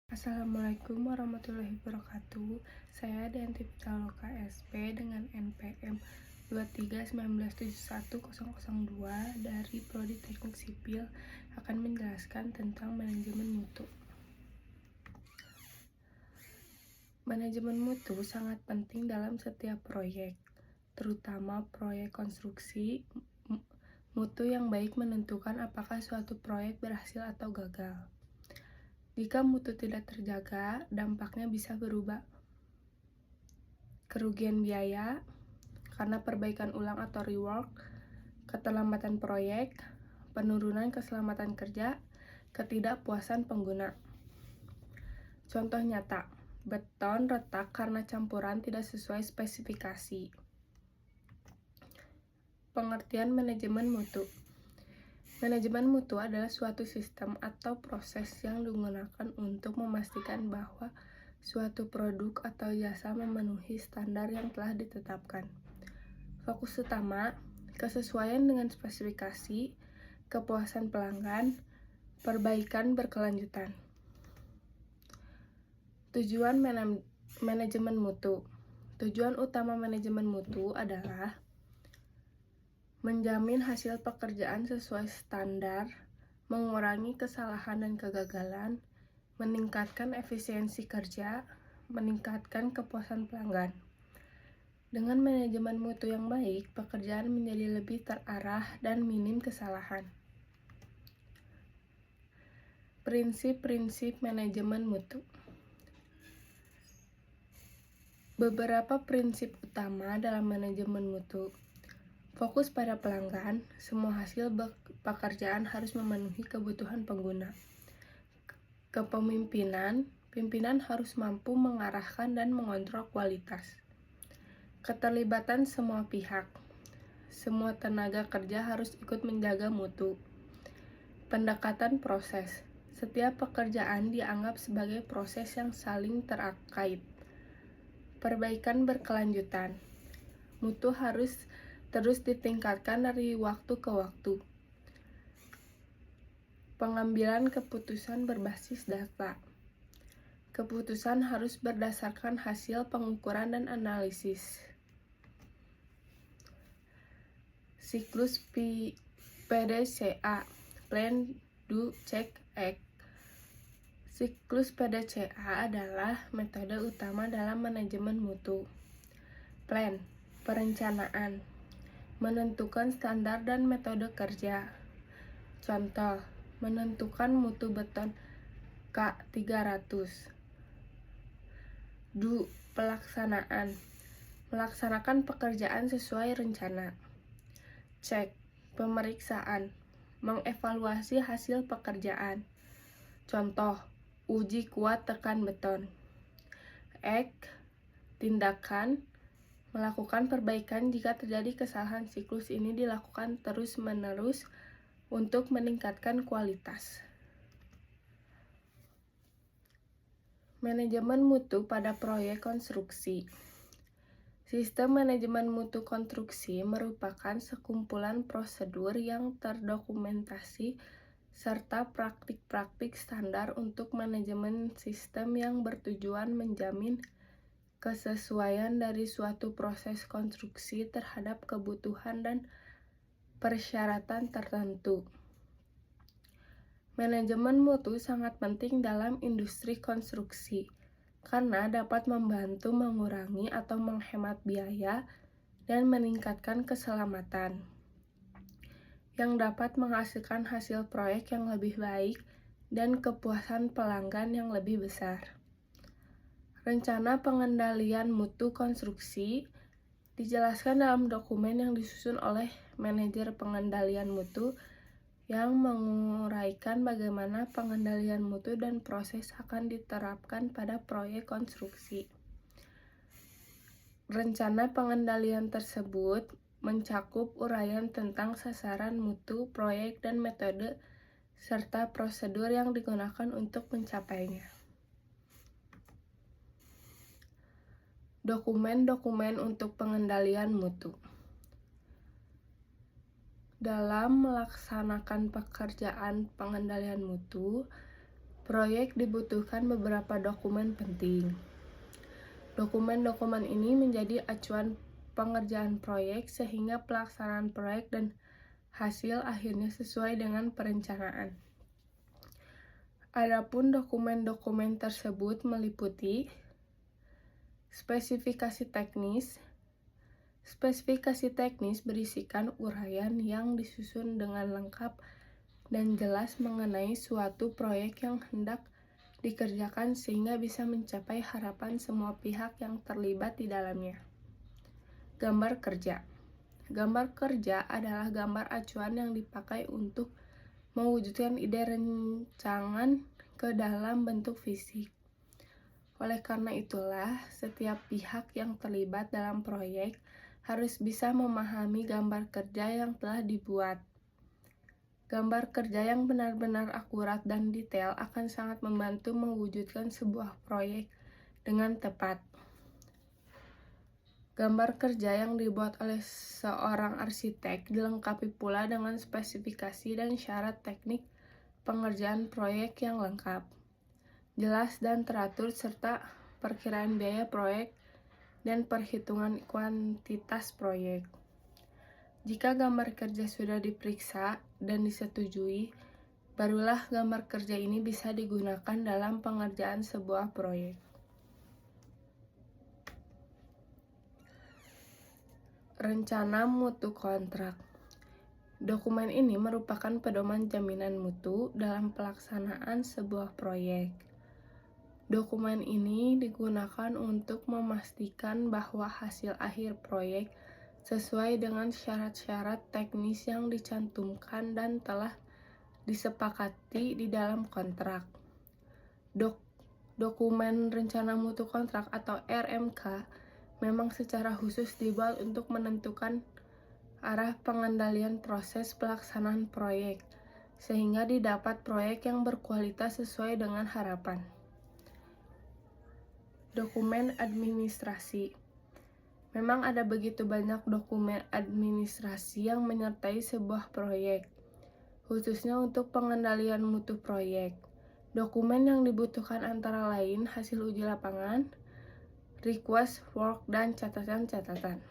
Assalamualaikum warahmatullahi wabarakatuh. Saya Dianti Pitaloka SP dengan NPM 231971002 dari Prodi Teknik Sipil akan menjelaskan tentang manajemen mutu. Manajemen mutu sangat penting dalam setiap proyek, terutama proyek konstruksi. Mutu yang baik menentukan apakah suatu proyek berhasil atau gagal. Jika mutu tidak terjaga, dampaknya bisa berupa kerugian biaya karena perbaikan ulang atau rework, keterlambatan proyek, penurunan keselamatan kerja, ketidakpuasan pengguna. Contoh nyata, beton retak karena campuran tidak sesuai spesifikasi. Pengertian manajemen mutu. Manajemen mutu adalah suatu sistem atau proses yang digunakan untuk memastikan bahwa suatu produk atau jasa memenuhi standar yang telah ditetapkan. Fokus utama, kesesuaian dengan spesifikasi, kepuasan pelanggan, perbaikan berkelanjutan. Tujuan manajemen mutu. Tujuan utama manajemen mutu adalah menjamin hasil pekerjaan sesuai standar, mengurangi kesalahan dan kegagalan, meningkatkan efisiensi kerja, meningkatkan kepuasan pelanggan. Dengan manajemen mutu yang baik, pekerjaan menjadi lebih terarah dan minim kesalahan. Prinsip-prinsip manajemen mutu. Beberapa prinsip utama dalam manajemen mutu. Fokus pada pelanggan, semua hasil pekerjaan harus memenuhi kebutuhan pengguna. Kepemimpinan, pimpinan harus mampu mengarahkan dan mengontrol kualitas. Keterlibatan semua pihak, semua tenaga kerja harus ikut menjaga mutu. Pendekatan proses, setiap pekerjaan dianggap sebagai proses yang saling terkait. Perbaikan berkelanjutan, mutu harus terus ditingkatkan dari waktu ke waktu. Pengambilan keputusan berbasis data. Keputusan harus berdasarkan hasil pengukuran dan analisis. Siklus PDCA, Plan, Do, Check, Act. Siklus PDCA adalah metode utama dalam manajemen mutu. Plan, perencanaan, menentukan standar dan metode kerja. Contoh, menentukan mutu beton K300. Do, pelaksanaan, melaksanakan pekerjaan sesuai rencana. Check, pemeriksaan, mengevaluasi hasil pekerjaan. Contoh, uji kuat tekan beton. Act, tindakan, melakukan perbaikan jika terjadi kesalahan. Siklus ini dilakukan terus-menerus untuk meningkatkan kualitas. Manajemen mutu pada proyek konstruksi. Sistem manajemen mutu konstruksi merupakan sekumpulan prosedur yang terdokumentasi serta praktik-praktik standar untuk manajemen sistem yang bertujuan menjamin kesesuaian dari suatu proses konstruksi terhadap kebutuhan dan persyaratan tertentu. Manajemen mutu sangat penting dalam industri konstruksi karena dapat membantu mengurangi atau menghemat biaya dan meningkatkan keselamatan, yang dapat menghasilkan hasil proyek yang lebih baik dan kepuasan pelanggan yang lebih besar. Rencana pengendalian mutu konstruksi dijelaskan dalam dokumen yang disusun oleh manajer pengendalian mutu yang menguraikan bagaimana pengendalian mutu dan proses akan diterapkan pada proyek konstruksi. Rencana pengendalian tersebut mencakup uraian tentang sasaran mutu proyek dan metode serta prosedur yang digunakan untuk mencapainya. Dokumen-dokumen untuk pengendalian mutu. Dalam melaksanakan pekerjaan pengendalian mutu, Proyek dibutuhkan beberapa dokumen penting. Dokumen-dokumen ini menjadi acuan pengerjaan proyek sehingga pelaksanaan proyek dan hasil akhirnya sesuai dengan perencanaan. Adapun dokumen-dokumen tersebut meliputi spesifikasi teknis. Spesifikasi teknis berisikan uraian yang disusun dengan lengkap dan jelas mengenai suatu proyek yang hendak dikerjakan sehingga bisa mencapai harapan semua pihak yang terlibat di dalamnya. Gambar kerja. Gambar kerja adalah gambar acuan yang dipakai untuk mewujudkan ide rancangan ke dalam bentuk fisik. Oleh karena itulah, setiap pihak yang terlibat dalam proyek harus bisa memahami gambar kerja yang telah dibuat. Gambar kerja yang benar-benar akurat dan detail akan sangat membantu mewujudkan sebuah proyek dengan tepat. Gambar kerja yang dibuat oleh seorang arsitek dilengkapi pula dengan spesifikasi dan syarat teknik pengerjaan proyek yang lengkap, jelas dan teratur, serta perkiraan biaya proyek dan perhitungan kuantitas proyek. Jika gambar kerja sudah diperiksa dan disetujui, barulah gambar kerja ini bisa digunakan dalam pengerjaan sebuah proyek. Rencana mutu kontrak. Dokumen ini merupakan pedoman jaminan mutu dalam pelaksanaan sebuah proyek. Dokumen ini digunakan untuk memastikan bahwa hasil akhir proyek sesuai dengan syarat-syarat teknis yang dicantumkan dan telah disepakati di dalam kontrak. Dokumen Rencana Mutu Kontrak atau RMK memang secara khusus dibuat untuk menentukan arah pengendalian proses pelaksanaan proyek, sehingga didapat proyek yang berkualitas sesuai dengan harapan. Dokumen administrasi. Memang ada begitu banyak dokumen administrasi yang menyertai sebuah proyek, khususnya untuk pengendalian mutu proyek. Dokumen yang dibutuhkan antara lain hasil uji lapangan, request work, dan catatan-catatan.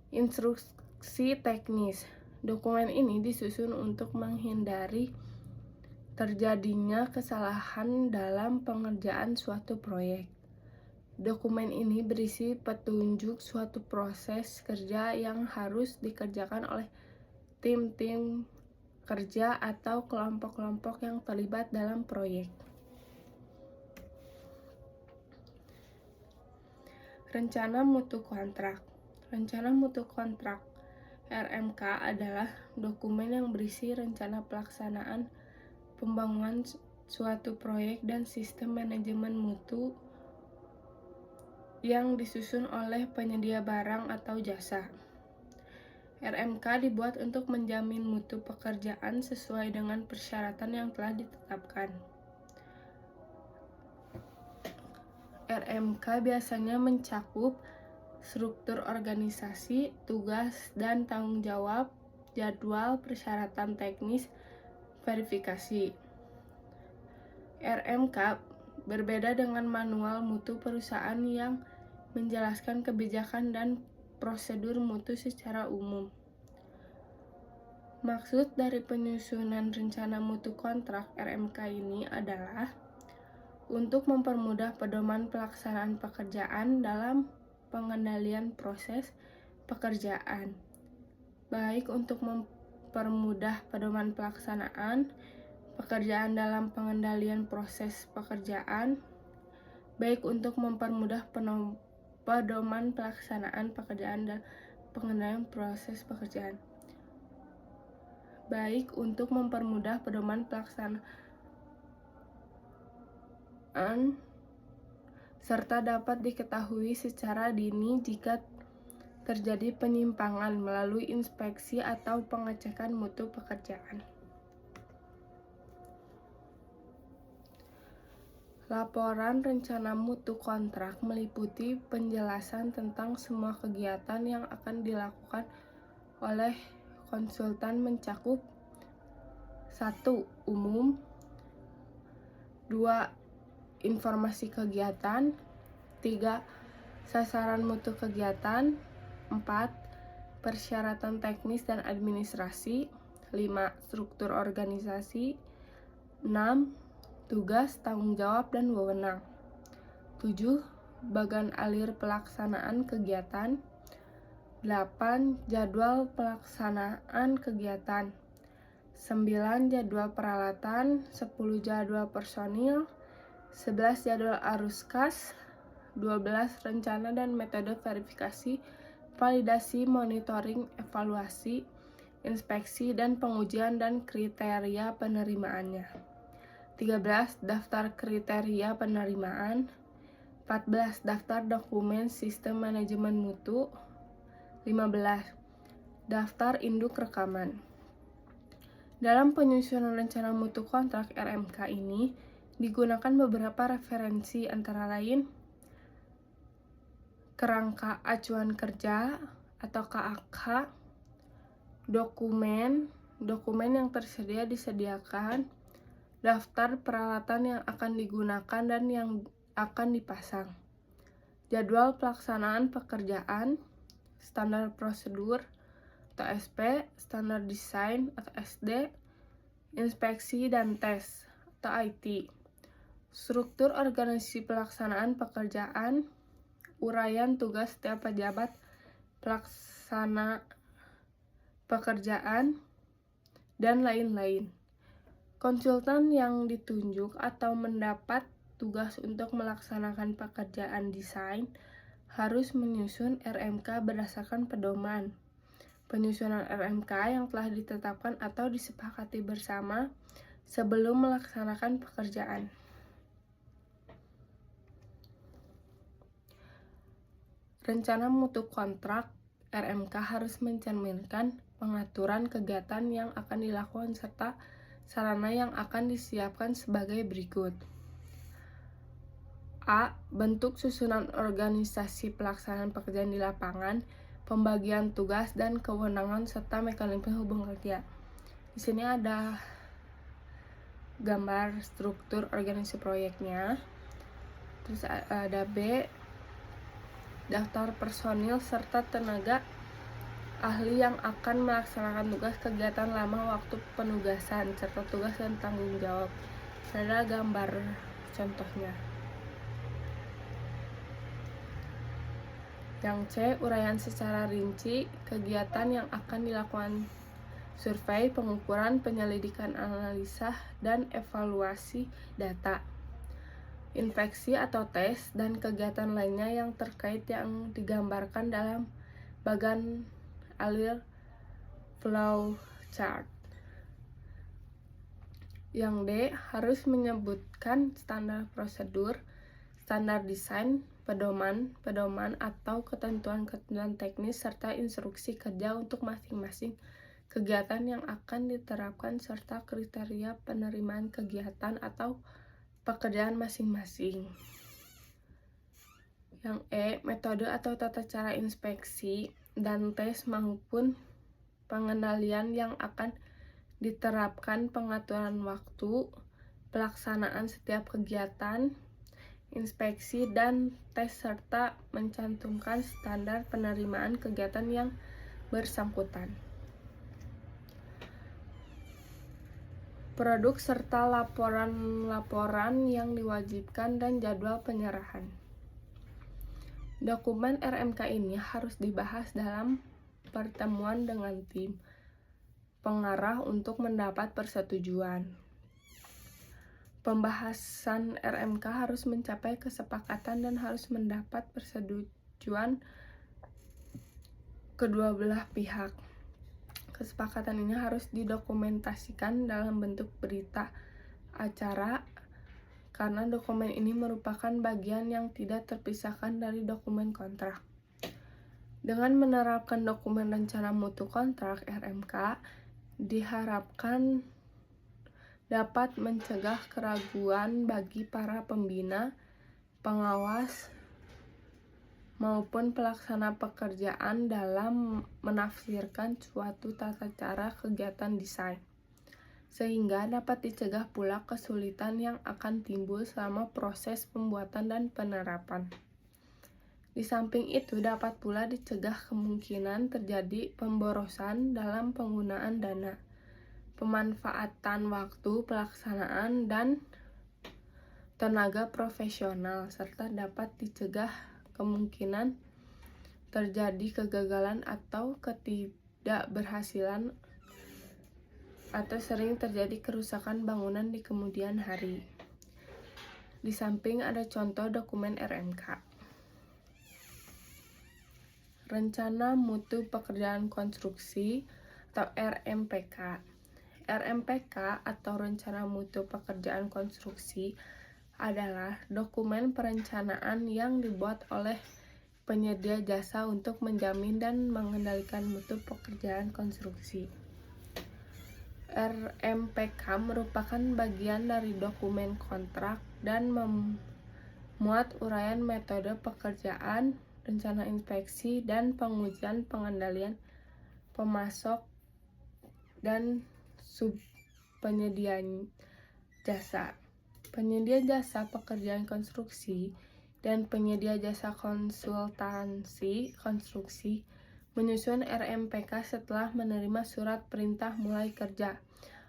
Instruksi teknis. Dokumen ini disusun untuk menghindari terjadinya kesalahan dalam pengerjaan suatu proyek. Dokumen ini berisi petunjuk suatu proses kerja yang harus dikerjakan oleh tim-tim kerja atau kelompok-kelompok yang terlibat dalam proyek. Rencana Mutu Kontrak. Rencana Mutu Kontrak (RMK) adalah dokumen yang berisi rencana pelaksanaan pembangunan suatu proyek dan sistem manajemen mutu yang disusun oleh penyedia barang atau jasa. RMK dibuat untuk menjamin mutu pekerjaan sesuai dengan persyaratan yang telah ditetapkan. RMK biasanya mencakup struktur organisasi, tugas dan tanggung jawab, jadwal, persyaratan teknis, verifikasi. RMK berbeda dengan manual mutu perusahaan yang menjelaskan kebijakan dan prosedur mutu secara umum. Maksud dari penyusunan rencana mutu kontrak RMK ini adalah untuk mempermudah pedoman pelaksanaan pekerjaan dalam pengendalian proses pekerjaan, baik untuk mempermudah pedoman pelaksanaan pekerjaan dalam pengendalian proses pekerjaan, baik untuk mempermudah pedoman pelaksanaan pekerjaan dan pengendalian proses pekerjaan, baik untuk mempermudah pedoman pelaksanaan serta dapat diketahui secara dini jika terjadi penyimpangan melalui inspeksi atau pengecekan mutu pekerjaan. Laporan rencana mutu kontrak meliputi penjelasan tentang semua kegiatan yang akan dilakukan oleh konsultan mencakup 1. Umum, 2. Informasi kegiatan. 3. Sasaran mutu kegiatan. 4. Persyaratan teknis dan administrasi. 5. Struktur organisasi. 6. Tugas, tanggung jawab, dan wewenang. 7. Bagan alir pelaksanaan kegiatan. 8. Jadwal pelaksanaan kegiatan. 9. Jadwal peralatan. 10. Jadwal personil. 11. Jadwal arus kas. 12. Rencana dan metode verifikasi, validasi, monitoring, evaluasi, inspeksi, dan pengujian dan kriteria penerimaannya. 13. Daftar kriteria penerimaan. 14. Daftar dokumen sistem manajemen mutu. 15. Daftar induk rekaman. Dalam penyusunan rencana mutu kontrak RMK ini digunakan beberapa referensi antara lain kerangka acuan kerja atau KAK, dokumen yang tersedia disediakan, daftar peralatan yang akan digunakan dan yang akan dipasang, jadwal pelaksanaan pekerjaan, standar prosedur atau SP, standar desain atau SD, inspeksi dan tes atau IT, struktur organisasi pelaksanaan pekerjaan, uraian tugas setiap pejabat pelaksana pekerjaan, dan lain-lain. Konsultan yang ditunjuk atau mendapat tugas untuk melaksanakan pekerjaan desain harus menyusun RMK berdasarkan pedoman penyusunan RMK yang telah ditetapkan atau disepakati bersama sebelum melaksanakan pekerjaan. Rencana mutu kontrak RMK harus mencerminkan pengaturan kegiatan yang akan dilakukan serta sarana yang akan disiapkan sebagai berikut. A. Bentuk susunan organisasi pelaksanaan pekerjaan di lapangan, pembagian tugas dan kewenangan serta mekanisme hubungan kerja. Di sini ada gambar struktur organisasi proyeknya. Terus ada B. Daftar personil serta tenaga ahli yang akan melaksanakan tugas kegiatan lama waktu penugasan serta tugas dan tanggung jawab. Ada gambar contohnya. Yang C. Uraian secara rinci kegiatan yang akan dilakukan: survei, pengukuran, penyelidikan, analisa, dan evaluasi data, inspeksi atau tes, dan kegiatan lainnya yang terkait yang digambarkan dalam bagan alir flow chart. Yang D. Harus menyebutkan standar prosedur, standar desain, pedoman atau ketentuan-ketentuan teknis serta instruksi kerja untuk masing-masing kegiatan yang akan diterapkan serta kriteria penerimaan kegiatan atau pekerjaan masing-masing. Yang E. Metode atau tata cara inspeksi dan tes maupun pengendalian yang akan diterapkan, pengaturan waktu, pelaksanaan setiap kegiatan, inspeksi dan tes serta mencantumkan standar penerimaan kegiatan yang bersangkutan. Produk serta laporan-laporan yang diwajibkan dan jadwal penyerahan. Dokumen RMK ini harus dibahas dalam pertemuan dengan tim pengarah untuk mendapat persetujuan. Pembahasan RMK harus mencapai kesepakatan dan harus mendapat persetujuan kedua belah pihak. Kesepakatan ini harus didokumentasikan dalam bentuk berita acara karena dokumen ini merupakan bagian yang tidak terpisahkan dari dokumen kontrak. Dengan menerapkan dokumen rencana mutu kontrak RMK, diharapkan dapat mencegah keraguan bagi para pembina, pengawas, maupun pelaksana pekerjaan dalam menafsirkan suatu tata cara kegiatan desain. sehingga dapat dicegah pula kesulitan yang akan timbul selama proses pembuatan dan penerapan. Di samping itu, dapat pula dicegah kemungkinan terjadi pemborosan dalam penggunaan dana, pemanfaatan waktu pelaksanaan, dan tenaga profesional, serta dapat dicegah kemungkinan terjadi kegagalan atau ketidakberhasilan atau sering terjadi kerusakan bangunan di kemudian hari. Di samping ada contoh dokumen RMK. Rencana Mutu Pekerjaan Konstruksi atau RMPK. RMPK atau Rencana Mutu Pekerjaan Konstruksi adalah dokumen perencanaan yang dibuat oleh penyedia jasa untuk menjamin dan mengendalikan mutu pekerjaan konstruksi. RMPK merupakan bagian dari dokumen kontrak dan memuat uraian metode pekerjaan, rencana inspeksi, dan pengujian pengendalian pemasok dan subpenyedia jasa. Penyedia jasa pekerjaan konstruksi dan penyedia jasa konsultansi konstruksi menyusun RMPK setelah menerima surat perintah mulai kerja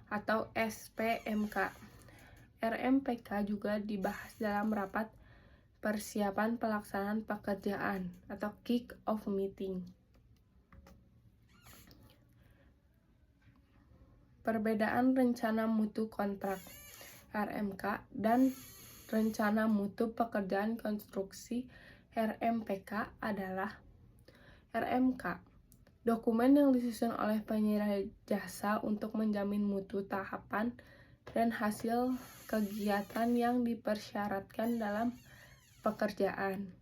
atau SPMK. RMPK juga dibahas dalam rapat persiapan pelaksanaan pekerjaan atau kick-off meeting. Perbedaan rencana mutu kontrak RMK dan rencana mutu pekerjaan konstruksi RMPK adalah: RMK, dokumen yang disusun oleh penyedia jasa untuk menjamin mutu tahapan dan hasil kegiatan yang dipersyaratkan dalam pekerjaan.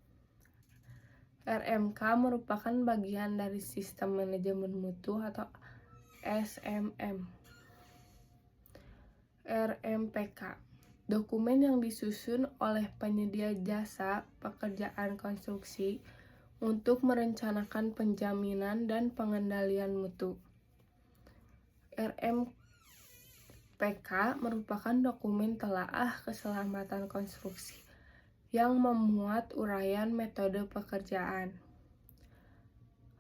RMK merupakan bagian dari Sistem Manajemen Mutu atau SMM. RMPK, dokumen yang disusun oleh penyedia jasa pekerjaan konstruksi untuk merencanakan penjaminan dan pengendalian mutu. RMPK merupakan dokumen telaah keselamatan konstruksi yang memuat uraian metode pekerjaan,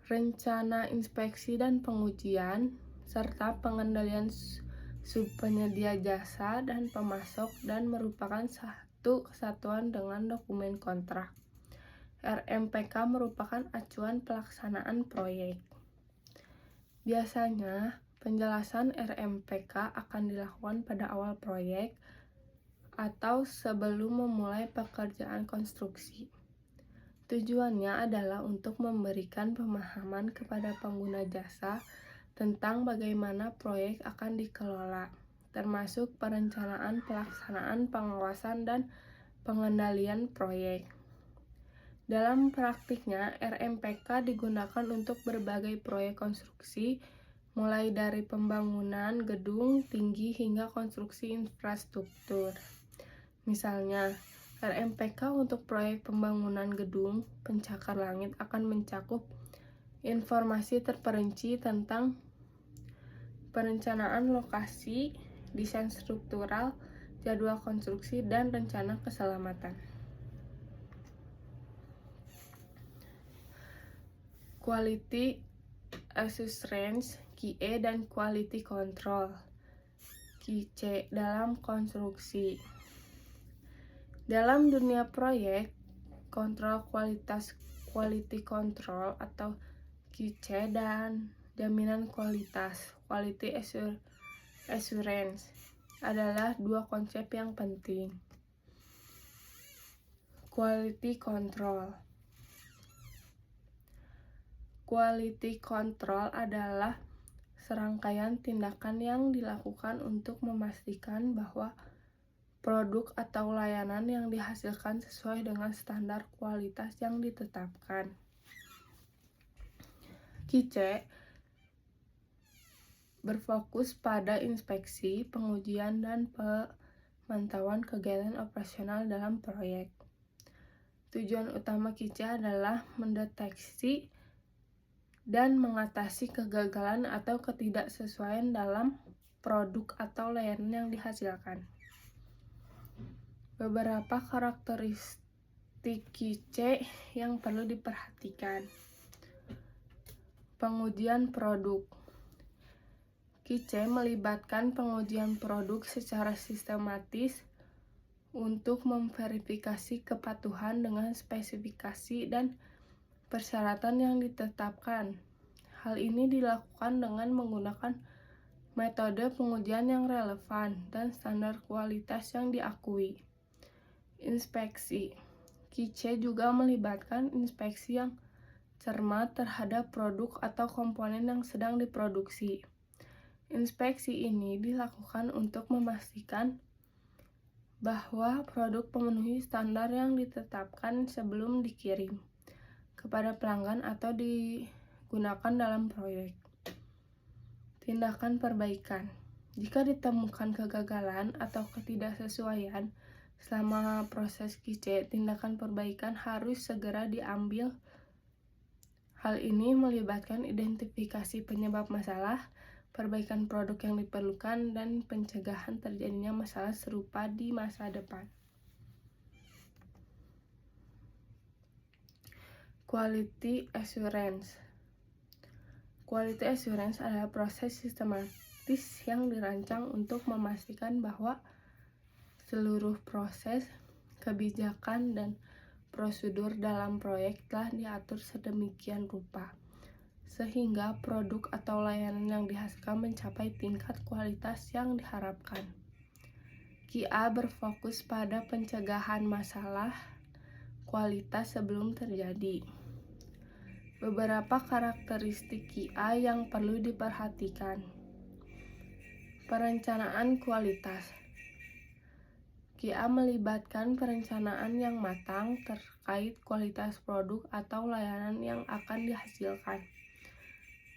rencana inspeksi dan pengujian, serta pengendalian subpenyedia jasa dan pemasok, dan merupakan satu kesatuan dengan dokumen kontrak. RMPK merupakan acuan pelaksanaan proyek. Biasanya, penjelasan RMPK akan dilakukan pada awal proyek atau sebelum memulai pekerjaan konstruksi. Tujuannya adalah untuk memberikan pemahaman kepada pengguna jasa tentang bagaimana proyek akan dikelola, termasuk perencanaan, pelaksanaan, pengawasan, dan pengendalian proyek. Dalam praktiknya, RMPK digunakan untuk berbagai proyek konstruksi, mulai dari pembangunan gedung tinggi hingga konstruksi infrastruktur. Misalnya, RMPK untuk proyek pembangunan gedung pencakar langit akan mencakup informasi terperinci tentang perencanaan lokasi, desain struktural, jadwal konstruksi, dan rencana keselamatan. Quality Assurance (QA) dan Quality Control (QC) dalam konstruksi. Dalam dunia proyek, kontrol kualitas quality control atau QC dan jaminan kualitas (quality assurance) adalah dua konsep yang penting. Quality control. Quality control adalah serangkaian tindakan yang dilakukan untuk memastikan bahwa produk atau layanan yang dihasilkan sesuai dengan standar kualitas yang ditetapkan. QC berfokus pada inspeksi, pengujian, dan pemantauan kegiatan operasional dalam proyek. Tujuan utama QC adalah mendeteksi dan mengatasi kegagalan atau ketidaksesuaian dalam produk atau layanan yang dihasilkan. Beberapa karakteristik QC yang perlu diperhatikan. Pengujian produk. QC melibatkan pengujian produk secara sistematis untuk memverifikasi kepatuhan dengan spesifikasi dan persyaratan yang ditetapkan. Hal ini dilakukan dengan menggunakan metode pengujian yang relevan dan standar kualitas yang diakui. Inspeksi. QC juga melibatkan inspeksi yang cermat terhadap produk atau komponen yang sedang diproduksi. Inspeksi ini dilakukan untuk memastikan bahwa produk memenuhi standar yang ditetapkan sebelum dikirim kepada pelanggan atau digunakan dalam proyek. Tindakan perbaikan. Jika ditemukan kegagalan atau ketidaksesuaian selama proses QC, tindakan perbaikan harus segera diambil. Hal ini melibatkan identifikasi penyebab masalah, perbaikan produk yang diperlukan, dan pencegahan terjadinya masalah serupa di masa depan. Quality Assurance. Quality Assurance adalah proses sistematis yang dirancang untuk memastikan bahwa seluruh proses, kebijakan, dan prosedur dalam proyek telah diatur sedemikian rupa sehingga produk atau layanan yang dihasilkan mencapai tingkat kualitas yang diharapkan. QA berfokus pada pencegahan masalah kualitas sebelum terjadi. Beberapa karakteristik QA yang perlu diperhatikan. Perencanaan kualitas. QA melibatkan perencanaan yang matang terkait kualitas produk atau layanan yang akan dihasilkan.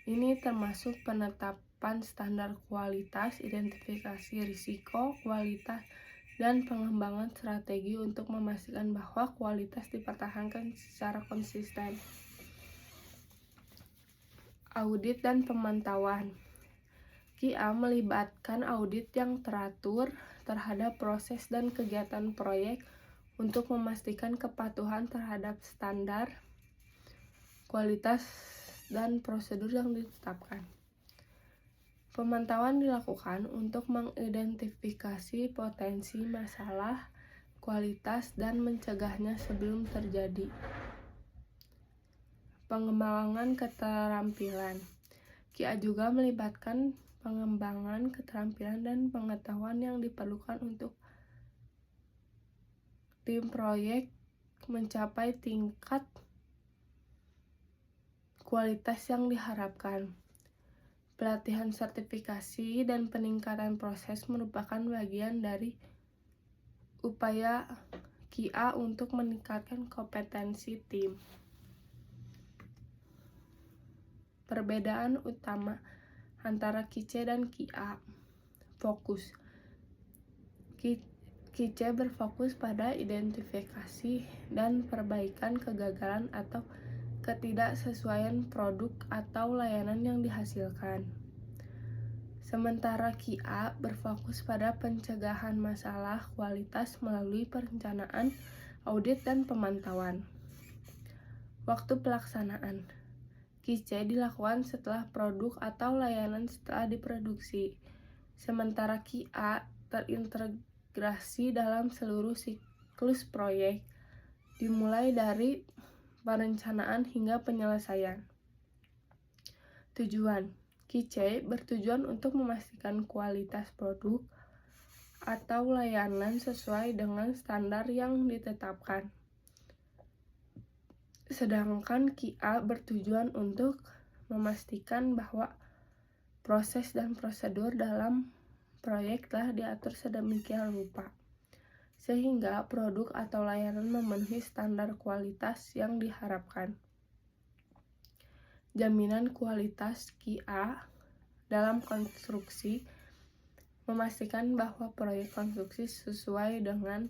Ini termasuk penetapan standar kualitas, identifikasi risiko kualitas, dan pengembangan strategi untuk memastikan bahwa kualitas dipertahankan secara konsisten. Audit dan pemantauan. QA melibatkan audit yang teratur terhadap proses dan kegiatan proyek untuk memastikan kepatuhan terhadap standar, kualitas, dan prosedur yang ditetapkan. Pemantauan dilakukan untuk mengidentifikasi potensi masalah kualitas dan mencegahnya sebelum terjadi. Pengembangan keterampilan. QA juga melibatkan pengembangan keterampilan dan pengetahuan yang diperlukan untuk tim proyek mencapai tingkat kualitas yang diharapkan. Pelatihan sertifikasi dan peningkatan proses merupakan bagian dari upaya QA untuk meningkatkan kompetensi tim. Perbedaan utama antara QC dan QA. Fokus. QC berfokus pada identifikasi dan perbaikan kegagalan atau ketidaksesuaian produk atau layanan yang dihasilkan. Sementara QA berfokus pada pencegahan masalah kualitas melalui perencanaan, audit, dan pemantauan. Waktu pelaksanaan. QC dilakukan setelah produk atau layanan setelah diproduksi, sementara QA terintegrasi dalam seluruh siklus proyek, dimulai dari perencanaan hingga penyelesaian. Tujuan. QC bertujuan untuk memastikan kualitas produk atau layanan sesuai dengan standar yang ditetapkan. Sedangkan QA bertujuan untuk memastikan bahwa proses dan prosedur dalam proyek telah diatur sedemikian rupa sehingga produk atau layanan memenuhi standar kualitas yang diharapkan. Jaminan kualitas QA dalam konstruksi memastikan bahwa proyek konstruksi sesuai dengan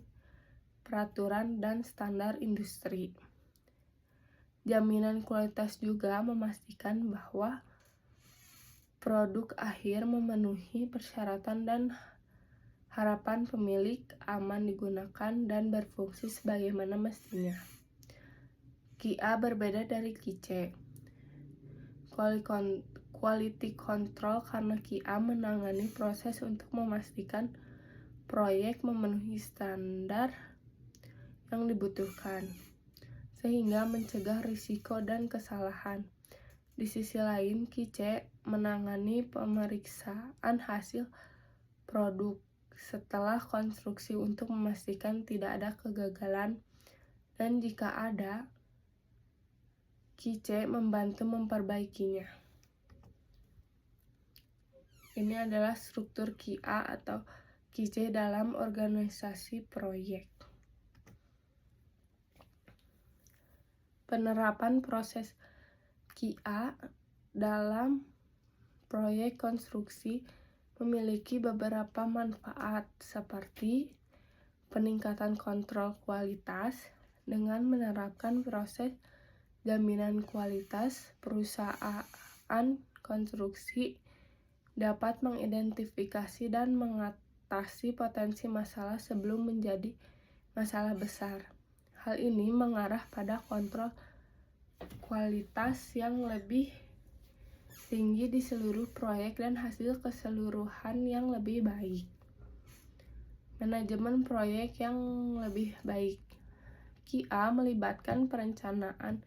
peraturan dan standar industri. Jaminan kualitas juga memastikan bahwa produk akhir memenuhi persyaratan dan harapan pemilik, aman digunakan, dan berfungsi sebagaimana mestinya. QA berbeda dari QC. Quality control karena QA menangani proses untuk memastikan proyek memenuhi standar yang dibutuhkan, sehingga mencegah risiko dan kesalahan. Di sisi lain, QC menangani pemeriksaan hasil produk setelah konstruksi untuk memastikan tidak ada kegagalan, dan jika ada, QC membantu memperbaikinya. Ini adalah struktur QA atau QC dalam organisasi proyek. Penerapan proses QA dalam proyek konstruksi memiliki beberapa manfaat seperti peningkatan kontrol kualitas. Dengan menerapkan proses jaminan kualitas, perusahaan konstruksi dapat mengidentifikasi dan mengatasi potensi masalah sebelum menjadi masalah besar. Hal ini mengarah pada kontrol kualitas yang lebih tinggi di seluruh proyek dan hasil keseluruhan yang lebih baik. Manajemen proyek yang lebih baik. QA melibatkan perencanaan,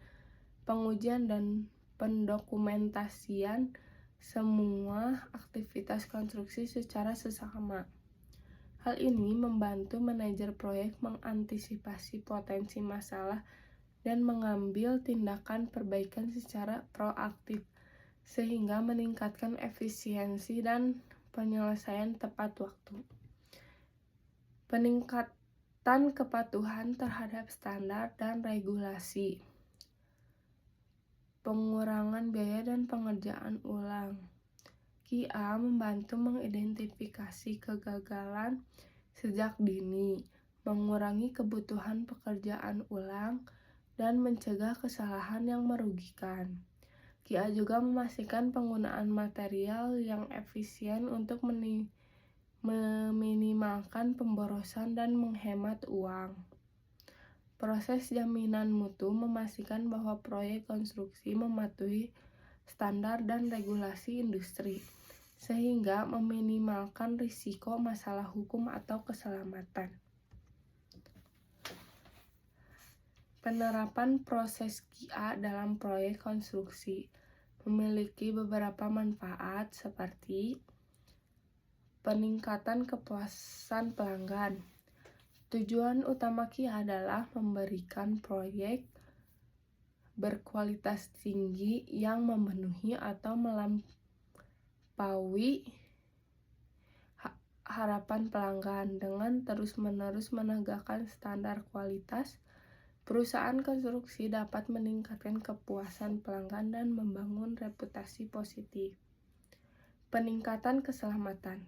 pengujian, dan pendokumentasian semua aktivitas konstruksi secara seksama. Hal ini membantu manajer proyek mengantisipasi potensi masalah dan mengambil tindakan perbaikan secara proaktif, sehingga meningkatkan efisiensi dan penyelesaian tepat waktu. Peningkatan kepatuhan terhadap standar dan regulasi. Pengurangan biaya dan pengerjaan ulang. QA membantu mengidentifikasi kegagalan sejak dini, mengurangi kebutuhan pekerjaan ulang, dan mencegah kesalahan yang merugikan. QA juga memastikan penggunaan material yang efisien untuk meminimalkan pemborosan dan menghemat uang. Proses jaminan mutu memastikan bahwa proyek konstruksi mematuhi standar dan regulasi industri, sehingga meminimalkan risiko masalah hukum atau keselamatan. Penerapan proses QA dalam proyek konstruksi memiliki beberapa manfaat seperti peningkatan kepuasan pelanggan. Tujuan utama QA adalah memberikan proyek berkualitas tinggi yang memenuhi atau melampaui harapan pelanggan. Dengan terus-menerus menegakkan standar kualitas, perusahaan konstruksi dapat meningkatkan kepuasan pelanggan dan membangun reputasi positif. Peningkatan keselamatan.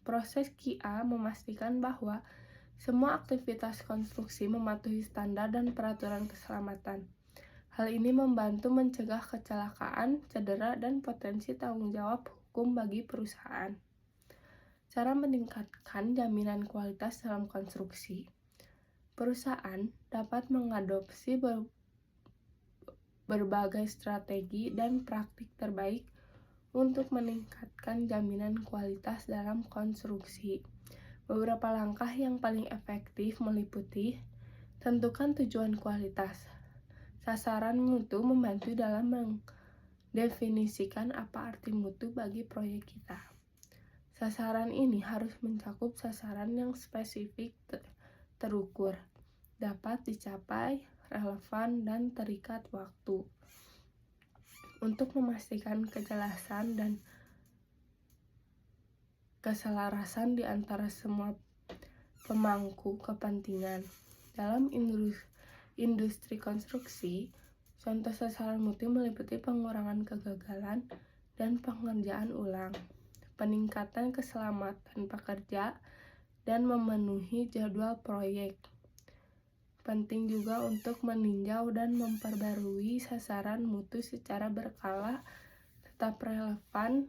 Proses QA memastikan bahwa semua aktivitas konstruksi mematuhi standar dan peraturan keselamatan. Hal ini membantu mencegah kecelakaan, cedera, dan potensi tanggung jawab hukum bagi perusahaan. Cara meningkatkan jaminan kualitas dalam konstruksi. Perusahaan dapat mengadopsi berbagai strategi dan praktik terbaik untuk meningkatkan jaminan kualitas dalam konstruksi. Beberapa langkah yang paling efektif meliputi: tentukan tujuan kualitas. Sasaran mutu membantu dalam mendefinisikan apa arti mutu bagi proyek kita. Sasaran ini harus mencakup sasaran yang spesifik, terukur, dapat dicapai, relevan, dan terikat waktu. Untuk memastikan kejelasan dan keselarasan di antara semua pemangku kepentingan. Dalam industri konstruksi, contoh sasaran mutu meliputi pengurangan kegagalan dan pengerjaan ulang, peningkatan keselamatan pekerja, dan memenuhi jadwal proyek. Penting juga untuk meninjau dan memperbarui sasaran mutu secara berkala tetap relevan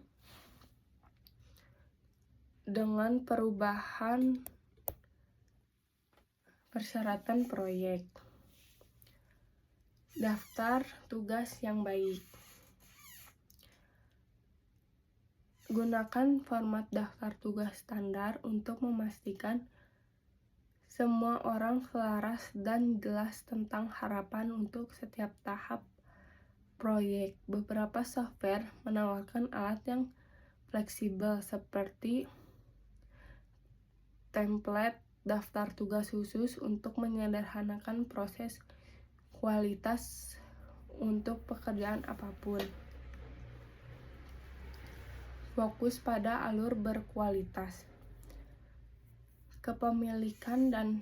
dengan perubahan persyaratan proyek. Daftar tugas yang baik. Gunakan format daftar tugas standar untuk memastikan semua orang selaras dan jelas tentang harapan untuk setiap tahap proyek. Beberapa software menawarkan alat yang fleksibel seperti template daftar tugas khusus untuk menyederhanakan proses kualitas untuk pekerjaan apapun. Fokus pada alur berkualitas. Kepemilikan dan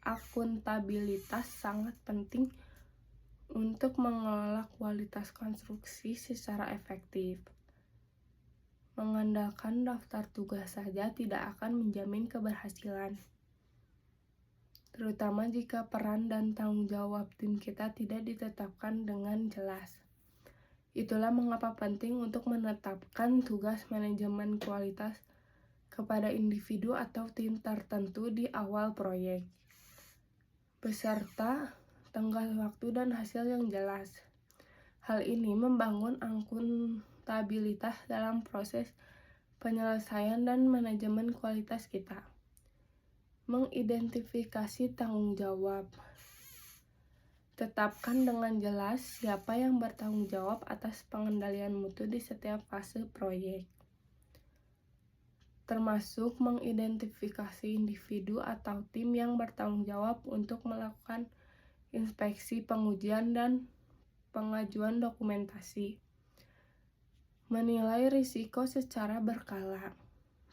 akuntabilitas sangat penting untuk mengelola kualitas konstruksi secara efektif. Mengandalkan daftar tugas saja tidak akan menjamin keberhasilan, terutama jika peran dan tanggung jawab tim kita tidak ditetapkan dengan jelas. Itulah mengapa penting untuk menetapkan tugas manajemen kualitas kepada individu atau tim tertentu di awal proyek, beserta tenggat waktu dan hasil yang jelas. Hal ini membangun akuntabilitas dalam proses penyelesaian dan manajemen kualitas kita. Mengidentifikasi tanggung jawab. Tetapkan dengan jelas siapa yang bertanggung jawab atas pengendalian mutu di setiap fase proyek, termasuk mengidentifikasi individu atau tim yang bertanggung jawab untuk melakukan inspeksi, pengujian, dan pengajuan dokumentasi. Menilai risiko secara berkala.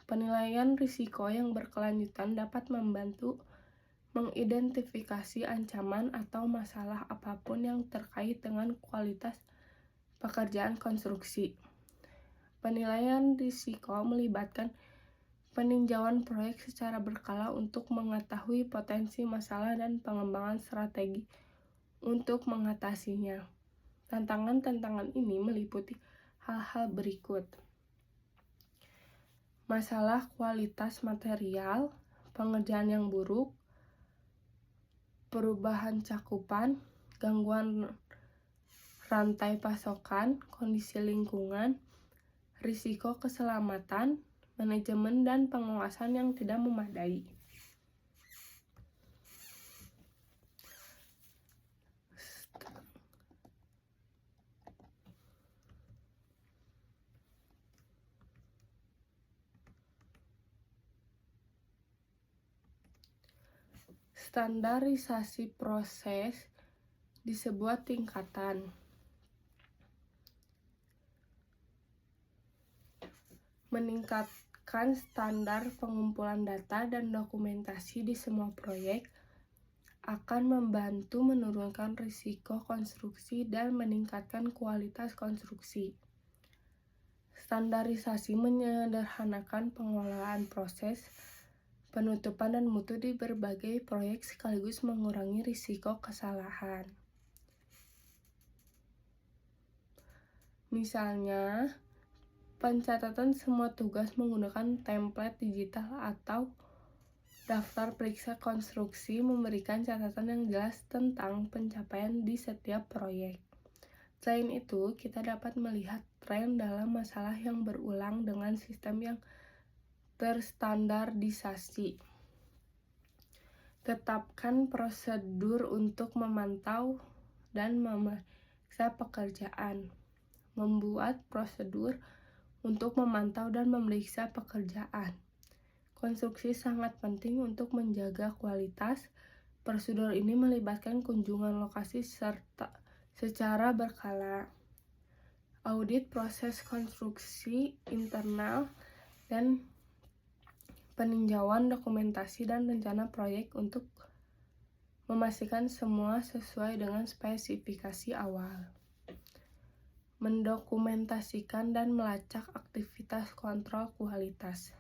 Penilaian risiko yang berkelanjutan dapat membantu mengidentifikasi ancaman atau masalah apapun yang terkait dengan kualitas pekerjaan konstruksi. Penilaian risiko melibatkan peninjauan proyek secara berkala untuk mengetahui potensi masalah dan pengembangan strategi untuk mengatasinya. Tantangan-tantangan ini meliputi hal-hal berikut: masalah kualitas material, pengerjaan yang buruk, perubahan cakupan, gangguan rantai pasokan, kondisi lingkungan, risiko keselamatan, manajemen dan pengawasan yang tidak memadai. Standarisasi proses di sebuah tingkatan. Meningkatkan standar pengumpulan data dan dokumentasi di semua proyek akan membantu menurunkan risiko konstruksi dan meningkatkan kualitas konstruksi. Standarisasi menyederhanakan pengelolaan proses, penutupan dan mutu di berbagai proyek sekaligus mengurangi risiko kesalahan. Misalnya, pencatatan semua tugas menggunakan template digital atau daftar periksa konstruksi memberikan catatan yang jelas tentang pencapaian di setiap proyek. Selain itu, kita dapat melihat tren dalam masalah yang berulang dengan sistem yang terstandardisasi. Tetapkan prosedur untuk memantau dan memeriksa pekerjaan. Membuat prosedur untuk memantau dan memeriksa pekerjaan. Konstruksi sangat penting untuk menjaga kualitas. Prosedur ini melibatkan kunjungan lokasi serta secara berkala, audit proses konstruksi internal, dan peninjauan dokumentasi dan rencana proyek untuk memastikan semua sesuai dengan spesifikasi awal. Mendokumentasikan dan melacak aktivitas kontrol kualitas.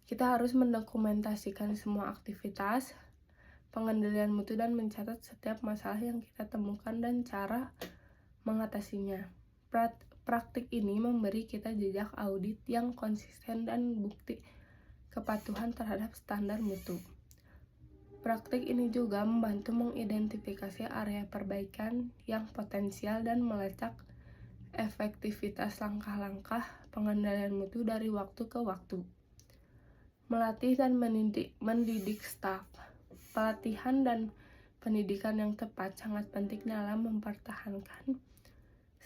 Kita harus mendokumentasikan semua aktivitas pengendalian mutu dan mencatat setiap masalah yang kita temukan dan cara mengatasinya. Praktik ini memberi kita jejak audit yang konsisten dan bukti kepatuhan terhadap standar mutu. Praktik ini juga membantu mengidentifikasi area perbaikan yang potensial dan melacak efektivitas langkah-langkah pengendalian mutu dari waktu ke waktu. Melatih dan mendidik staf. Pelatihan dan pendidikan yang tepat sangat penting dalam mempertahankan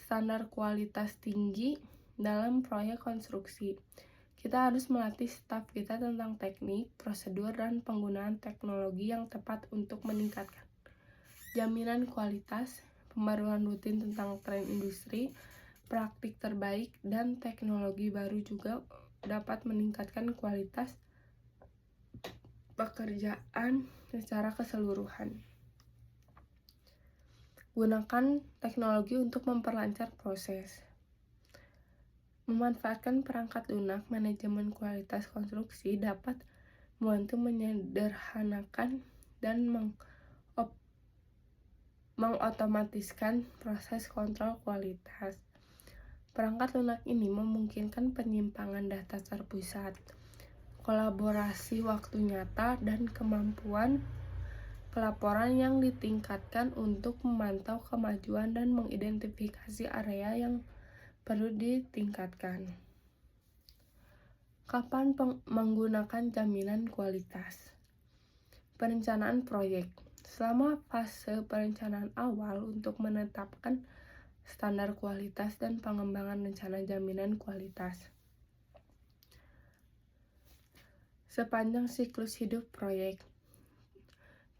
standar kualitas tinggi dalam proyek konstruksi. Kita harus melatih staf kita tentang teknik, prosedur, dan penggunaan teknologi yang tepat untuk meningkatkan jaminan kualitas, pembaruan rutin tentang tren industri, praktik terbaik, dan teknologi baru juga dapat meningkatkan kualitas pekerjaan secara keseluruhan. Gunakan teknologi untuk memperlancar proses. Memanfaatkan perangkat lunak manajemen kualitas konstruksi dapat membantu menyederhanakan dan mengotomatiskan proses kontrol kualitas. Perangkat lunak ini memungkinkan penyimpangan data terpusat, kolaborasi waktu nyata, dan kemampuan pelaporan yang ditingkatkan untuk memantau kemajuan dan mengidentifikasi area yang perlu ditingkatkan. Kapan menggunakan jaminan kualitas? Perencanaan proyek. Selama fase perencanaan awal untuk menetapkan standar kualitas dan pengembangan rencana jaminan kualitas. Sepanjang siklus hidup proyek.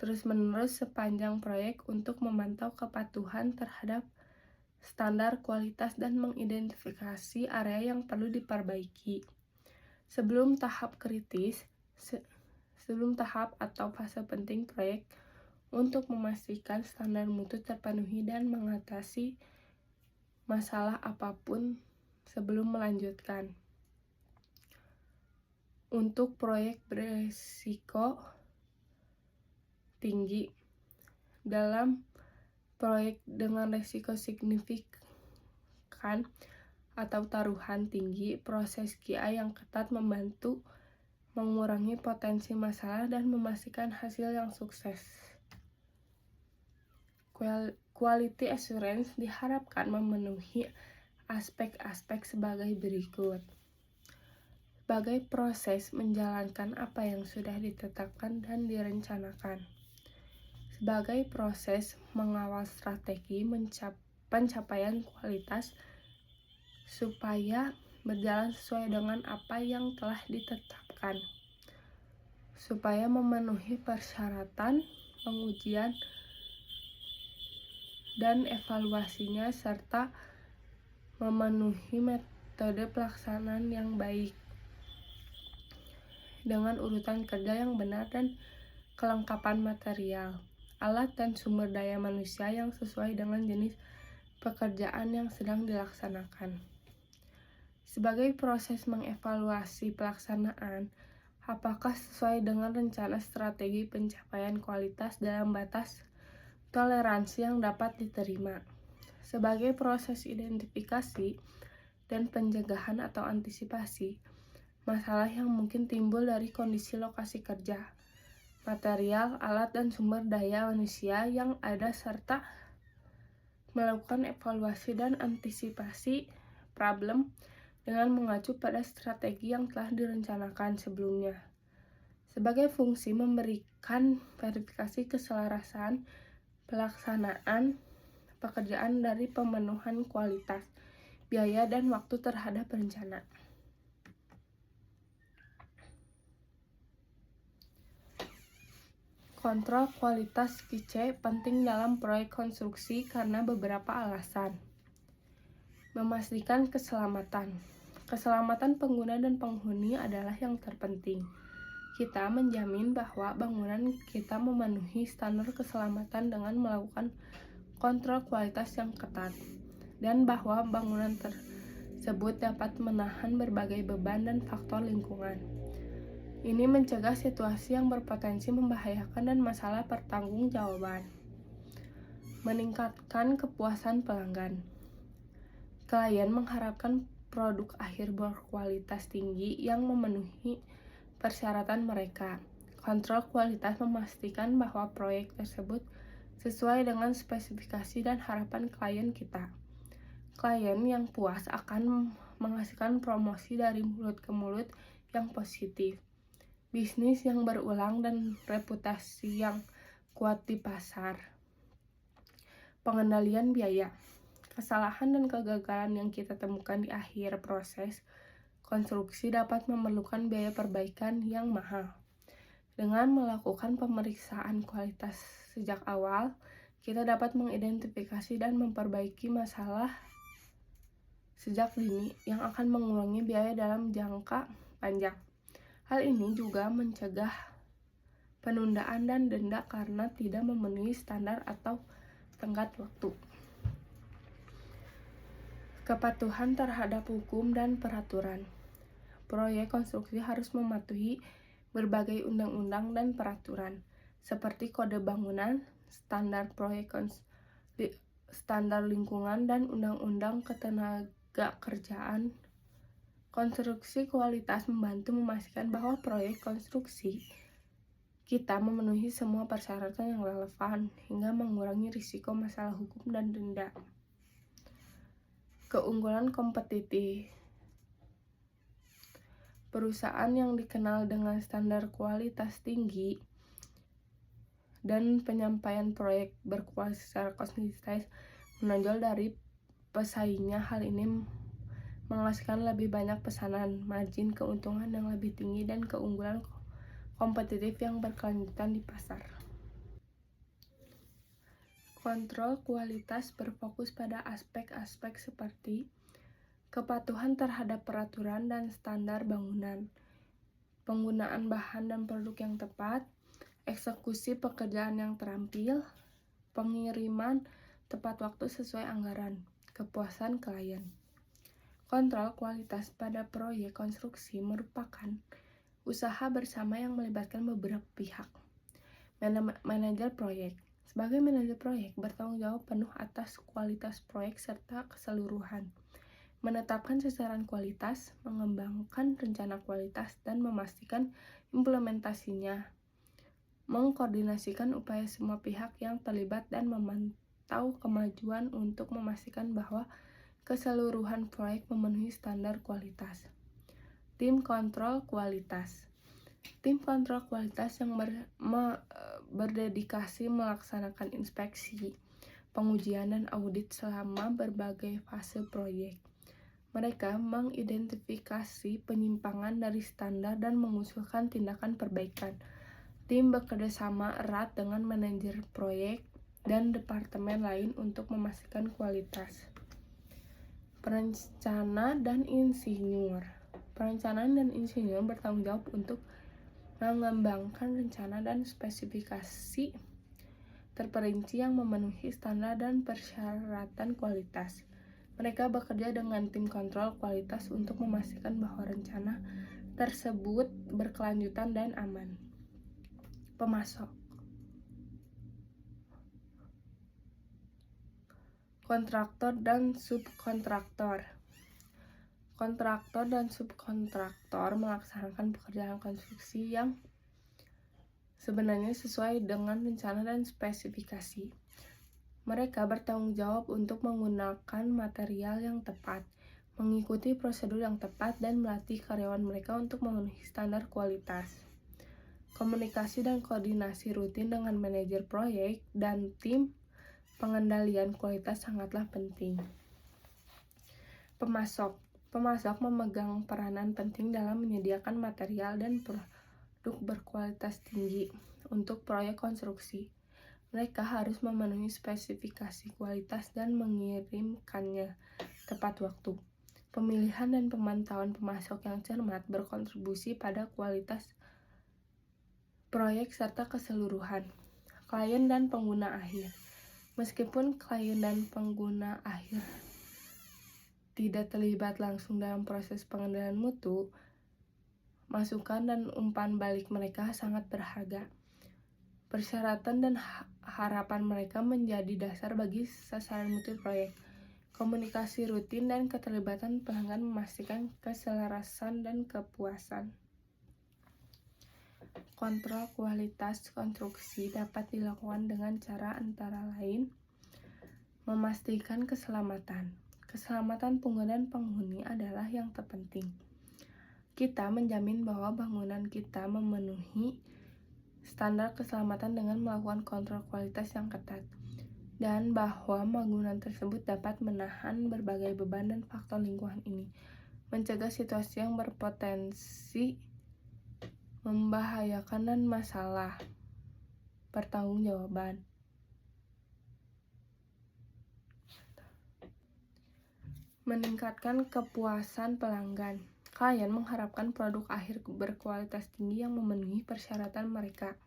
Terus-menerus sepanjang proyek untuk memantau kepatuhan terhadap standar kualitas dan mengidentifikasi area yang perlu diperbaiki. Sebelum tahap atau fase penting proyek untuk memastikan standar mutu terpenuhi dan mengatasi masalah apapun sebelum melanjutkan. Untuk proyek beresiko tinggi, dalam proyek dengan resiko signifikan atau taruhan tinggi, proses QA yang ketat membantu mengurangi potensi masalah dan memastikan hasil yang sukses. Quality assurance diharapkan memenuhi aspek-aspek sebagai berikut. Sebagai proses menjalankan apa yang sudah ditetapkan dan direncanakan. Sebagai proses mengawal strategi pencapaian kualitas supaya berjalan sesuai dengan apa yang telah ditetapkan. Supaya memenuhi persyaratan pengujian dan evaluasinya serta memenuhi metode pelaksanaan yang baik dengan urutan kerja yang benar dan kelengkapan material, alat dan sumber daya manusia yang sesuai dengan jenis pekerjaan yang sedang dilaksanakan. Sebagai proses mengevaluasi pelaksanaan, apakah sesuai dengan rencana strategi pencapaian kualitas dalam batas toleransi yang dapat diterima. Sebagai proses identifikasi dan pencegahan atau antisipasi masalah yang mungkin timbul dari kondisi lokasi kerja, material, alat, dan sumber daya manusia yang ada serta melakukan evaluasi dan antisipasi problem dengan mengacu pada strategi yang telah direncanakan sebelumnya. Sebagai fungsi memberikan verifikasi keselarasan pelaksanaan pekerjaan dari pemenuhan kualitas, biaya, dan waktu terhadap rencana. Kontrol kualitas QC penting dalam proyek konstruksi karena beberapa alasan. Memastikan keselamatan. Keselamatan pengguna dan penghuni adalah yang terpenting. Kita menjamin bahwa bangunan kita memenuhi standar keselamatan dengan melakukan kontrol kualitas yang ketat, dan bahwa bangunan tersebut dapat menahan berbagai beban dan faktor lingkungan. Ini mencegah situasi yang berpotensi membahayakan dan masalah pertanggungjawaban. Meningkatkan kepuasan pelanggan. Klien mengharapkan produk akhir berkualitas tinggi yang memenuhi persyaratan mereka. Kontrol kualitas memastikan bahwa proyek tersebut sesuai dengan spesifikasi dan harapan klien kita. Klien yang puas akan menghasilkan promosi dari mulut ke mulut yang positif, bisnis yang berulang, dan reputasi yang kuat di pasar. Pengendalian biaya. Kesalahan dan kegagalan yang kita temukan di akhir proses konstruksi dapat memerlukan biaya perbaikan yang mahal. Dengan melakukan pemeriksaan kualitas sejak awal, kita dapat mengidentifikasi dan memperbaiki masalah sejak dini yang akan mengurangi biaya dalam jangka panjang. Hal ini juga mencegah penundaan dan denda karena tidak memenuhi standar atau tenggat waktu. Kepatuhan terhadap hukum dan peraturan. Proyek konstruksi harus mematuhi berbagai undang-undang dan peraturan, seperti kode bangunan, standar proyek standar lingkungan, dan undang-undang ketenagakerjaan. Konstruksi kualitas membantu memastikan bahwa proyek konstruksi kita memenuhi semua persyaratan yang relevan, hingga mengurangi risiko masalah hukum dan denda. Keunggulan kompetitif. Perusahaan yang dikenal dengan standar kualitas tinggi dan penyampaian proyek berkualitas secara konsisten menonjol dari pesaingnya. Hal ini menghasilkan lebih banyak pesanan, margin keuntungan yang lebih tinggi, dan keunggulan kompetitif yang berkelanjutan di pasar. Kontrol kualitas berfokus pada aspek-aspek seperti kepatuhan terhadap peraturan dan standar bangunan, penggunaan bahan dan produk yang tepat, eksekusi pekerjaan yang terampil, pengiriman tepat waktu sesuai anggaran, kepuasan klien. Kontrol kualitas pada proyek konstruksi merupakan usaha bersama yang melibatkan beberapa pihak. Manajer proyek. Sebagai manajer proyek, bertanggung jawab penuh atas kualitas proyek serta keseluruhan. Menetapkan sasaran kualitas, mengembangkan rencana kualitas, dan memastikan implementasinya. Mengkoordinasikan upaya semua pihak yang terlibat dan memantau kemajuan untuk memastikan bahwa keseluruhan proyek memenuhi standar kualitas. Tim kontrol kualitas. Tim kontrol kualitas yang berdedikasi melaksanakan inspeksi, pengujian, dan audit selama berbagai fase proyek. Mereka mengidentifikasi penyimpangan dari standar dan mengusulkan tindakan perbaikan. Tim bekerja sama erat dengan manajer proyek dan departemen lain untuk memastikan kualitas. Perencana dan insinyur. Perencanaan dan insinyur bertanggung jawab untuk mengembangkan rencana dan spesifikasi terperinci yang memenuhi standar dan persyaratan kualitas. Mereka bekerja dengan tim kontrol kualitas untuk memastikan bahwa rencana tersebut berkelanjutan dan aman. Pemasok. Kontraktor dan subkontraktor. Kontraktor dan subkontraktor melaksanakan pekerjaan konstruksi yang sebenarnya sesuai dengan rencana dan spesifikasi. Mereka bertanggung jawab untuk menggunakan material yang tepat, mengikuti prosedur yang tepat, dan melatih karyawan mereka untuk memenuhi standar kualitas. Komunikasi dan koordinasi rutin dengan manajer proyek dan tim pengendalian kualitas sangatlah penting. Pemasok. Pemasok memegang peranan penting dalam menyediakan material dan produk berkualitas tinggi untuk proyek konstruksi. Mereka harus memenuhi spesifikasi kualitas dan mengirimkannya tepat waktu. Pemilihan dan pemantauan pemasok yang cermat berkontribusi pada kualitas proyek serta keseluruhan. Klien dan pengguna akhir. Meskipun klien dan pengguna akhir tidak terlibat langsung dalam proses pengendalian mutu, masukan dan umpan balik mereka sangat berharga. Persyaratan dan harapan mereka menjadi dasar bagi sasaran mutu proyek. Komunikasi rutin dan keterlibatan pelanggan memastikan keselarasan dan kepuasan. Kontrol kualitas konstruksi dapat dilakukan dengan cara antara lain memastikan keselamatan. Keselamatan pengguna dan penghuni adalah yang terpenting. Kita menjamin bahwa bangunan kita memenuhi standar keselamatan dengan melakukan kontrol kualitas yang ketat, dan bahwa bangunan tersebut dapat menahan berbagai beban dan faktor lingkungan ini, mencegah situasi yang berpotensi membahayakan dan masalah pertanggungjawaban. Meningkatkan kepuasan pelanggan. Klien mengharapkan produk akhir berkualitas tinggi yang memenuhi persyaratan mereka.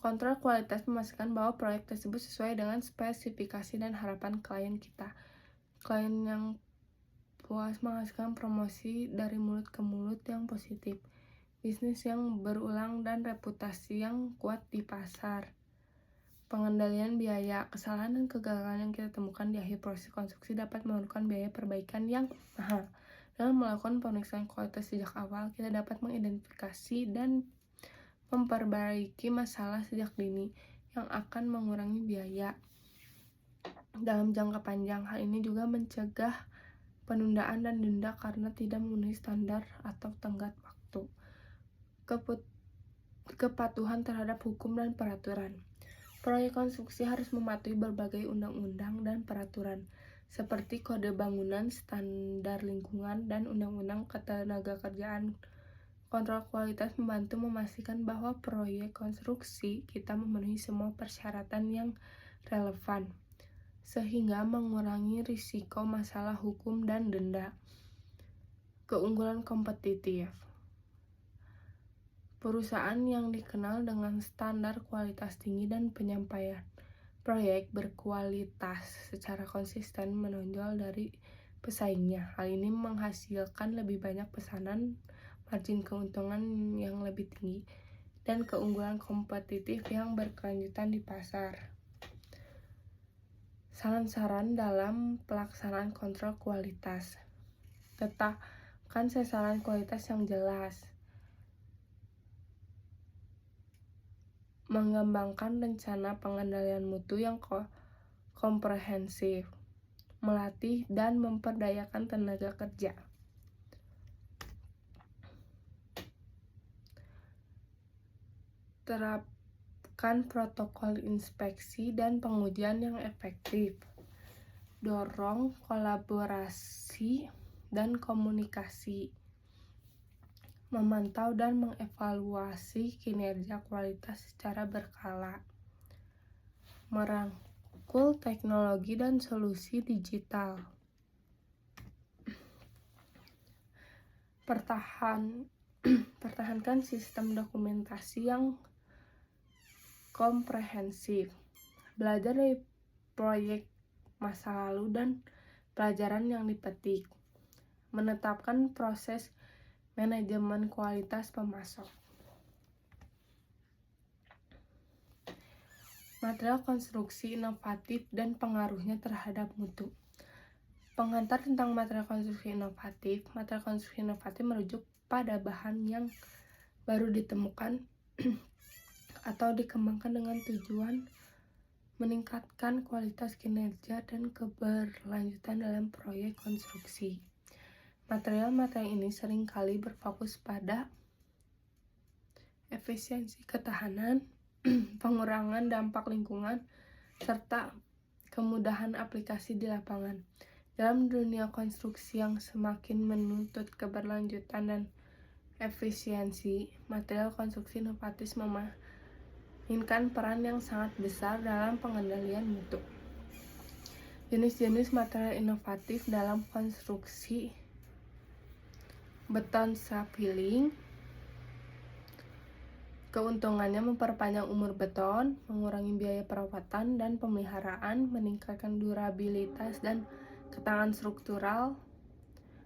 Kontrol kualitas memastikan bahwa proyek tersebut sesuai dengan spesifikasi dan harapan klien kita. Klien yang puas menghasilkan promosi dari mulut ke mulut yang positif, bisnis yang berulang, dan reputasi yang kuat di pasar. Pengendalian biaya. Kesalahan dan kegagalan yang kita temukan di akhir proses konstruksi dapat memerlukan biaya perbaikan yang mahal. Dengan melakukan pemeriksaan kualitas sejak awal, kita dapat mengidentifikasi dan memperbaiki masalah sejak dini yang akan mengurangi biaya dalam jangka panjang. Hal ini juga mencegah penundaan dan denda karena tidak memenuhi standar atau tenggat waktu. Kepatuhan terhadap hukum dan peraturan. Proyek konstruksi harus mematuhi berbagai undang-undang dan peraturan, seperti Kode Bangunan, Standar Lingkungan, dan Undang-Undang Ketenagakerjaan. Kontrol kualitas membantu memastikan bahwa proyek konstruksi kita memenuhi semua persyaratan yang relevan, sehingga mengurangi risiko masalah hukum dan denda. Keunggulan kompetitif. Perusahaan yang dikenal dengan standar kualitas tinggi dan penyampaian proyek berkualitas secara konsisten menonjol dari pesaingnya. Hal ini menghasilkan lebih banyak pesanan, margin keuntungan yang lebih tinggi, dan keunggulan kompetitif yang berkelanjutan di pasar. Saran-saran dalam pelaksanaan kontrol kualitas. Tetapkan sasaran kualitas yang jelas. Mengembangkan rencana pengendalian mutu yang komprehensif, melatih dan memperdayakan tenaga kerja. Terapkan protokol inspeksi dan pengujian yang efektif. Dorong kolaborasi dan komunikasi. Memantau dan mengevaluasi kinerja kualitas secara berkala. Merangkul teknologi dan solusi digital. Pertahankan sistem dokumentasi yang komprehensif. Belajar dari proyek masa lalu dan pelajaran yang dipetik. Menetapkan proses manajemen kualitas pemasok. Material konstruksi inovatif dan pengaruhnya terhadap mutu. Pengantar tentang material konstruksi inovatif. Material konstruksi inovatif merujuk pada bahan yang baru ditemukan atau dikembangkan dengan tujuan meningkatkan kualitas kinerja dan keberlanjutan dalam proyek konstruksi. Material-material ini seringkali berfokus pada efisiensi ketahanan, pengurangan dampak lingkungan, serta kemudahan aplikasi di lapangan. Dalam dunia konstruksi yang semakin menuntut keberlanjutan dan efisiensi, material konstruksi inovatif memainkan peran yang sangat besar dalam pengendalian mutu. Jenis-jenis material inovatif dalam konstruksi. Beton sapling. Keuntungannya memperpanjang umur beton, mengurangi biaya perawatan dan pemeliharaan, meningkatkan durabilitas dan ketahanan struktural.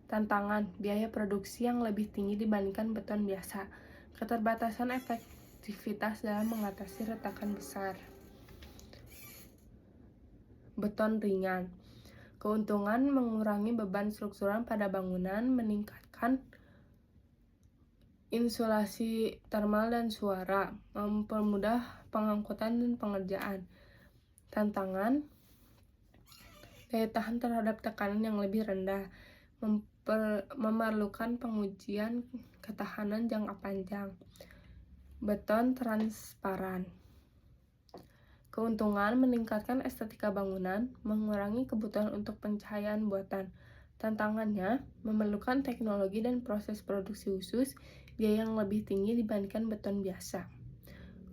Tantangan, biaya produksi yang lebih tinggi dibandingkan beton biasa. Keterbatasan efektivitas dalam mengatasi retakan besar. Beton ringan. Keuntungan mengurangi beban struktural pada bangunan, meningkatkan insulasi termal dan suara, mempermudah pengangkutan dan pengerjaan. Tantangan, daya tahan terhadap tekanan yang lebih rendah, memerlukan pengujian ketahanan jangka panjang. Beton transparan. Keuntungan meningkatkan estetika bangunan, mengurangi kebutuhan untuk pencahayaan buatan. Tantangannya, memerlukan teknologi dan proses produksi khusus, biaya yang lebih tinggi dibandingkan beton biasa.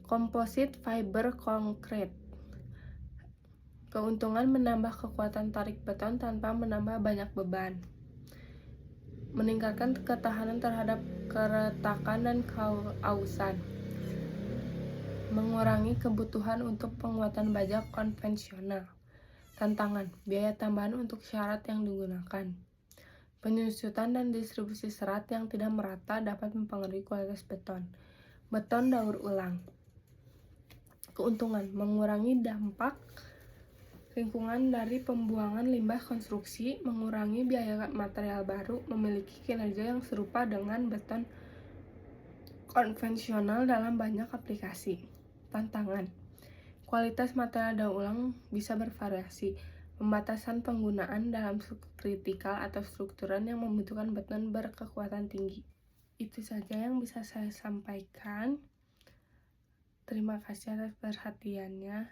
Composite fiber concrete. Keuntungan menambah kekuatan tarik beton tanpa menambah banyak beban. Meningkatkan ketahanan terhadap keretakan dan keausan. Mengurangi kebutuhan untuk penguatan baja konvensional. Tantangan, biaya tambahan untuk syarat yang digunakan. Penyusutan dan distribusi serat yang tidak merata dapat mempengaruhi kualitas beton. Beton daur ulang. Keuntungan, mengurangi dampak lingkungan dari pembuangan limbah konstruksi, mengurangi biaya material baru, memiliki kinerja yang serupa dengan beton konvensional dalam banyak aplikasi. Tantangan, kualitas material daur ulang bisa bervariasi, pembatasan penggunaan dalam kritikal atau struktural yang membutuhkan beton berkekuatan tinggi. Itu saja yang bisa saya sampaikan. Terima kasih atas perhatiannya.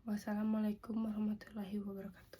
Wassalamualaikum warahmatullahi wabarakatuh.